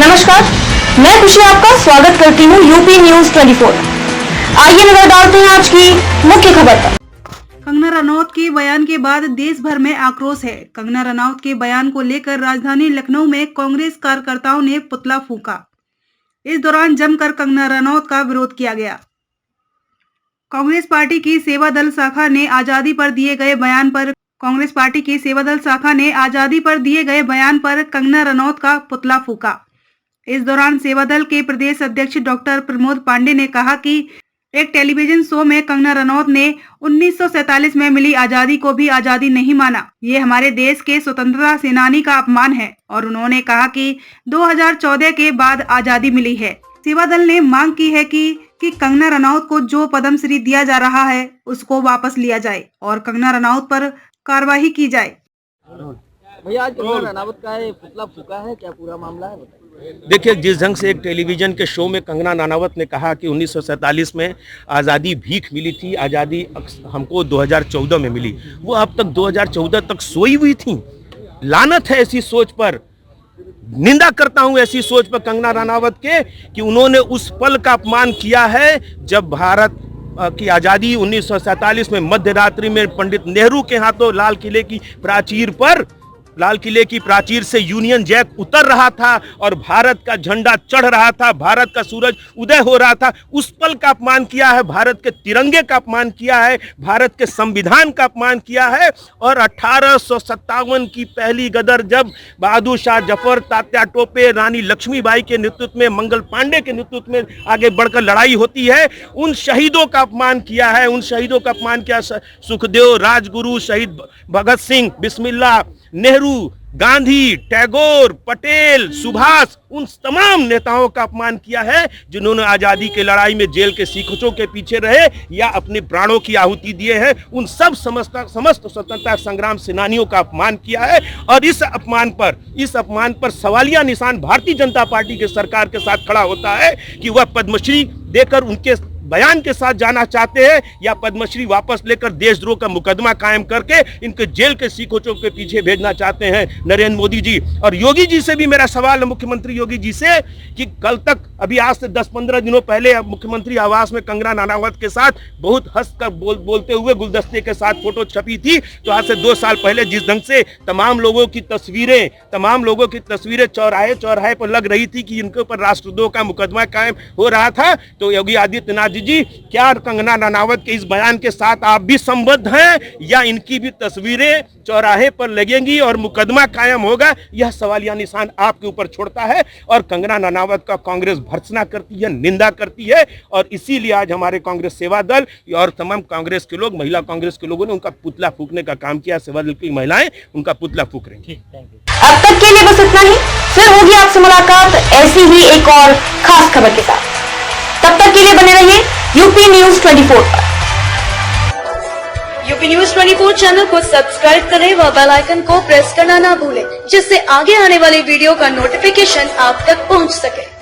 नमस्कार, मैं खुशी आपका स्वागत करती हूँ यूपी न्यूज 24। आइए नजर डालते हैं आज की मुख्य खबर पर। कंगना रनौत के बयान के बाद देश भर में आक्रोश है। कंगना रनौत के बयान को लेकर राजधानी लखनऊ में कांग्रेस कार्यकर्ताओं ने पुतला फूंका। इस दौरान जमकर कंगना रनौत का विरोध किया गया। कांग्रेस पार्टी की सेवा दल शाखा ने आजादी पर दिए गए बयान पर कंगना रनौत का पुतला फूंका। इस दौरान सेवा दल के प्रदेश अध्यक्ष डॉक्टर प्रमोद पांडे ने कहा कि एक टेलीविजन शो में कंगना रनौत ने 1947 में मिली आजादी को भी आजादी नहीं माना। ये हमारे देश के स्वतंत्रता सेनानी का अपमान है और उन्होंने कहा कि 2014 के बाद आजादी मिली है। सेवा दल ने मांग की है कि कंगना रनौत को जो पद्मश्री दिया जा रहा है उसको वापस लिया जाए और कंगना रनौत पर कार्रवाई की जाए। भैया आज कंगना रनौत का पुतला फूंका है, क्या पूरा मामला है बताइए। देखिए, जिस ढंग से एक टेलीविजन के शो में कंगना रनौत ने कहा कि 1947 में आज़ादी भीख मिली थी, आज़ादी हमको 2014 में मिली, वो अब तक 2014 तक सोई हुई थी। लानत है ऐसी सोच पर, निंदा करता हूं ऐसी सोच पर कंगना रनौत के कि उन्होंने उस पल का अपमान किया है जब भारत की आज़ादी 1947 में मध्य रात्रि में पंडित नेहरू के हाथों लाल किले की प्राचीर से यूनियन जैक उतर रहा था और भारत का झंडा चढ़ रहा था, भारत का सूरज उदय हो रहा था। उस पल का अपमान किया है, भारत के तिरंगे का अपमान किया है, भारत के संविधान का अपमान किया है। और 1857 की पहली गदर जब बहादुर शाह जफर, तात्या टोपे, रानी लक्ष्मीबाई के नेतृत्व में, मंगल पांडे के नेतृत्व में आगे बढ़कर लड़ाई होती है, उन शहीदों का अपमान किया है। उन शहीदों का अपमान किया, सुखदेव, राजगुरु, शहीद भगत सिंह, बिस्मिल्लाह, नेहरू, गांधी, टैगोर, पटेल, सुभाष, उन तमाम नेताओं का अपमान किया है जिन्होंने आजादी की लड़ाई में जेल के सीखों के पीछे रहे या अपने प्राणों की आहुति दिए हैं। उन सब समस्त स्वतंत्रता संग्राम सेनानियों का अपमान किया है। और इस अपमान पर सवालिया निशान भारतीय जनता पार्टी के सरकार के साथ खड़ा होता है कि वह पद्मश्री देकर उनके बयान के साथ जाना चाहते हैं या पद्मश्री वापस लेकर देशद्रोह का मुकदमा कायम करके इनके जेल के सीखों के पीछे भेजना चाहते हैं नरेंद्र मोदी जी। और योगी जी से भी मेरा सवाल है, मुख्यमंत्री योगी जी से, कि कल तक अभी आज से 10-15 दिनों पहले मुख्यमंत्री आवास में कंगना रनौत के साथ बहुत हंसकर बोलते हुए गुलदस्ते के साथ फोटो छपी थी। तो आज से 2 साल पहले जिस ढंग से तमाम लोगों की तस्वीरें चौराहे पर लग रही थी कि इनके ऊपर राष्ट्रद्रोह का मुकदमा कायम हो रहा था, तो योगी आदित्यनाथ जी, क्या कंगना रनौत के इस बयान के साथ आप भी संबद्ध हैं या इनकी भी तस्वीरें चौराहे पर लगेंगी और मुकदमा कायम होगा? यह सवालिया निशान आपके ऊपर छोड़ता है और कंगना रनौत का कांग्रेस भर्त्सना करती है, निंदा करती है। और इसीलिए आज हमारे कांग्रेस सेवा दल और तमाम कांग्रेस के लोग, महिला कांग्रेस के लोगों ने उनका पुतला फूंकने का काम किया। सेवा दल की महिलाएं उनका पुतला फूंक रही हैं। अब तक के लिए बस इतना ही, फिर होगी आपसे मुलाकात ऐसी ही एक और खास खबर के साथ। तब तक के लिए बने रहिए यूपी न्यूज 24 पर। यूपी न्यूज 24 चैनल को सब्सक्राइब करें व बेल आइकन को प्रेस करना ना भूलें, जिससे आगे आने वाली वीडियो का नोटिफिकेशन आप तक पहुंच सके।